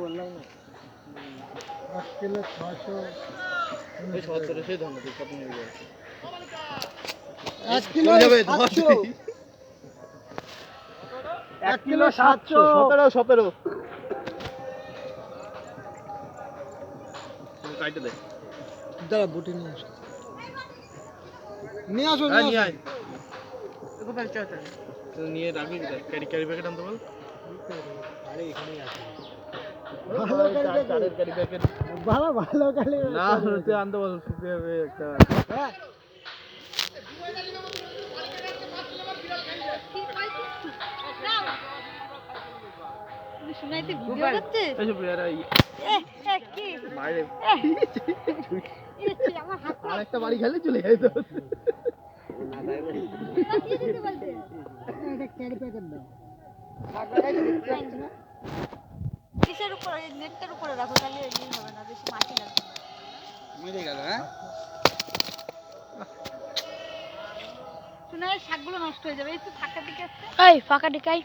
বললাম না 1 কিলো 600 এই 70 সেই ধরনের কত নিয়ে যাবে 1 কিলো 700 1 কিলো 700 17 তুমি কাটে দে দাঁড়া বুটি নিয়ে আসো নিয়ে আসো নিয়ে আয় কোথায় চল তো নিয়ে রাখবি ক্যারি প্যাকেট আনতে বল আরে এখানেই আছে ভালো ক্যারি প্যাকেট ভালো ক্যারি না তুই আনতে বল সুপি হবে একটা হ্যাঁ শুনাইতে ভিডিও করতে এই সুপি আরে কি মাইরে আমার হাত আরেকটা বাড়ি খেলে চলে যায় তো না তাই বলি কি দিতে বলতে এটা ক্যারি প্যাকেট দাও কিসের উপরে নেটটার উপরে রাখো তাহলে এমনি হবে না বেশি মাটি লাগবে মরে গেল হ্যাঁ শুনে শাকগুলো নষ্ট হয়ে যাবে এই তো ফাঁকা দিকে আসছে এই ফাঁকা দিকাই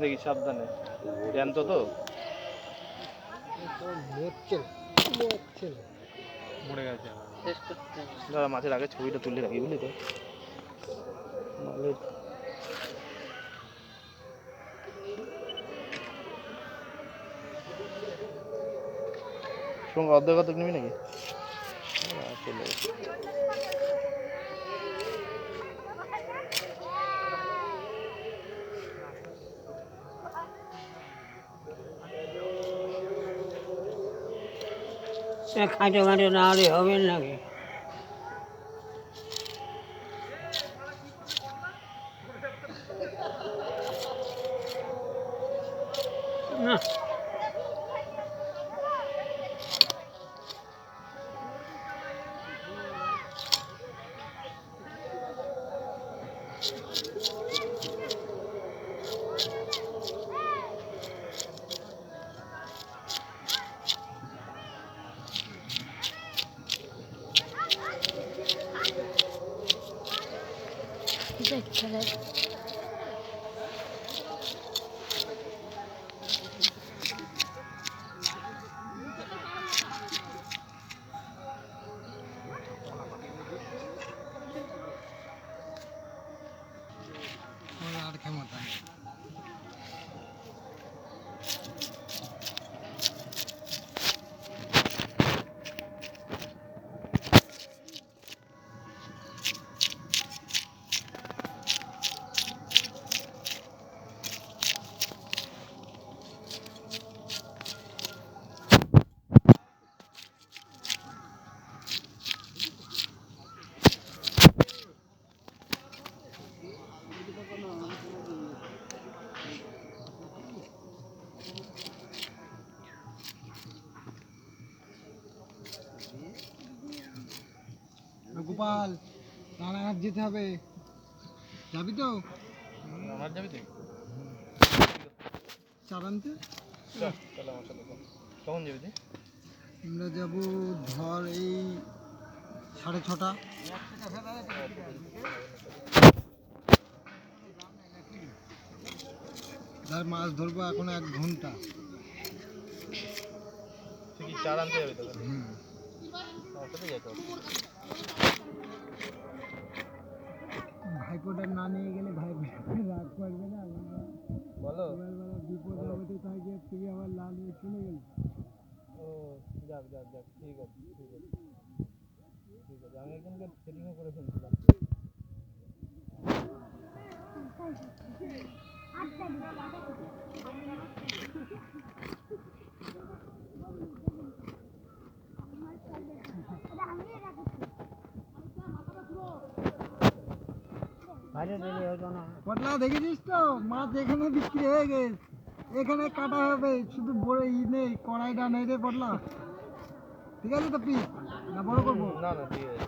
দেখি সাবধানে জ্যান্ত তো মরে গেছে দাদা মাছের আগে ছবিটা তুলে রাখি বুঝলি তো নাহলে সঙ্গে অর্ধেক নিবি নাকি চলে খাটো খাটো না হলে হবে নাকি না আর ক্ষমতা গোপাল রানাঘাট যেতে হবে যাবি তো আমার যাবি তুই চার আনতে চল আমার সাথে কখন যাবি তুই আমরা যাব ধর এই 6:30 ধর মাছ ধরবো এখন 1 ঘন্টা তুই কি চার আনতে যাবি তো আমার সাথে যেতে হবে ভাইপোটা না নিয়ে গেলে ভাইপোটা রাগ করবে না বলো বিপদ হবে তাই যে তুই আমার লাল হয়ে চলে গেলি ও যাক ঠিক আছে আমি একজনকে সেটিংও করে ফেলছিলাম পটলা দেখেছিস তো মাছ এখানে বিক্রি হয়ে গেছে এখানে কাটা হবে শুধু বড় নেই কড়াইটা নেই রে পটলা ঠিক আছে তো পিস না বড় করবো না ঠিক আছে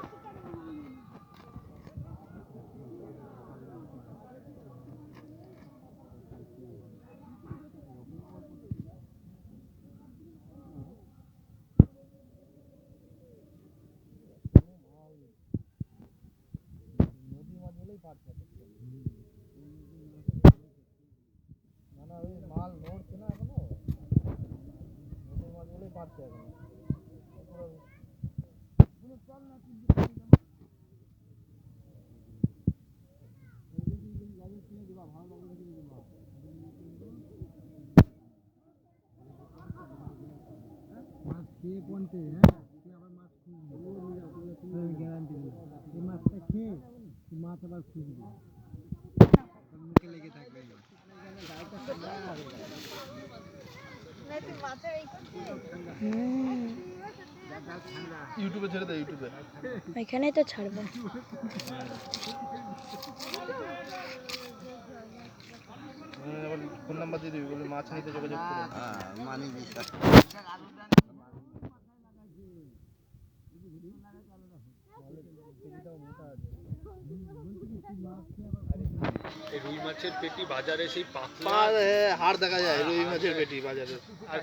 না না ওই মাল নড়ছে না এখনো, নতুন মাছগুলোই পাচ্ছে এখনো। মাছ খেয়ে পড়তে, হ্যাঁ আবার মাছ খুঁজবি, গ্যারান্টি দিই এই মাছটা খেয়ে মাছ আবার খুঁজবি, মুখে লেগে থাকবে। ইউটিউবে ছেড়ে দে, ইউটিউবে এখানেই তো ছাড়বো। ফোন নাম্বার দিয়ে দিবি, বলে মাছ নিতে যোগাযোগ করুন। মানি বিশ্বাস রুই মাছের পেটি বাজারে সেই পাতলা হাড় দেখা যায়, রুই মাছের পেটি বাজারে। আর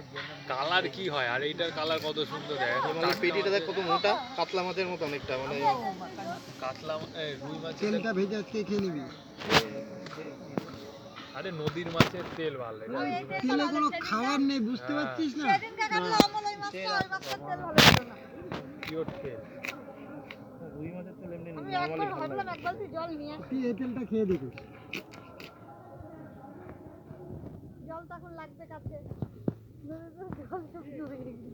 কালার কি হয়, আর এইটার কালার কত সুন্দর দেয়। পেটিটা দেখ কত মোটা, কাতলা মাছের মতো অনেকটা, মানে কাতলা রুই মাছের তেলটা ভেজে আজকে খেয়ে নিবি। আরে নদীর মাছের তেল ভালো, তেলে কোনো খাবার নেই, বুঝতে পারছিস না? পিওর তেল। রুই মাছের তেল এমনি আমি একবার ভাবলাম এক বালতি জল নিয়ে আসি। তুই এই তেলটা খেয়ে দেখিস। জল তখন লাগবে কাছে, জল সব ডুবে গেছে।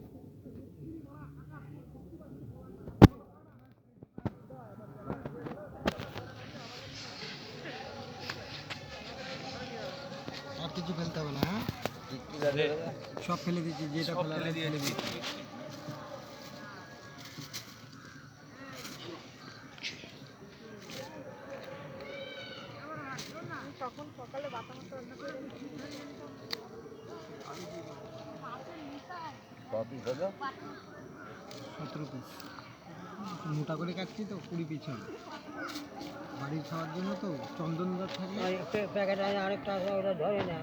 আর কিছু ফেলতে হবে না, হ্যাঁ সব ফেলে দিচ্ছি, যেটা ফেলে দিয়েছি। তখন সকালে বাতা মতো রান্না করে সতেরো পিস মোটা করে কাটছি তো, 20 পিস হবে বাড়ির খাওয়ার জন্য। তো চন্দনদার থাকলে প্যাকেট আরেকটা আছে, ওটা ধরে না।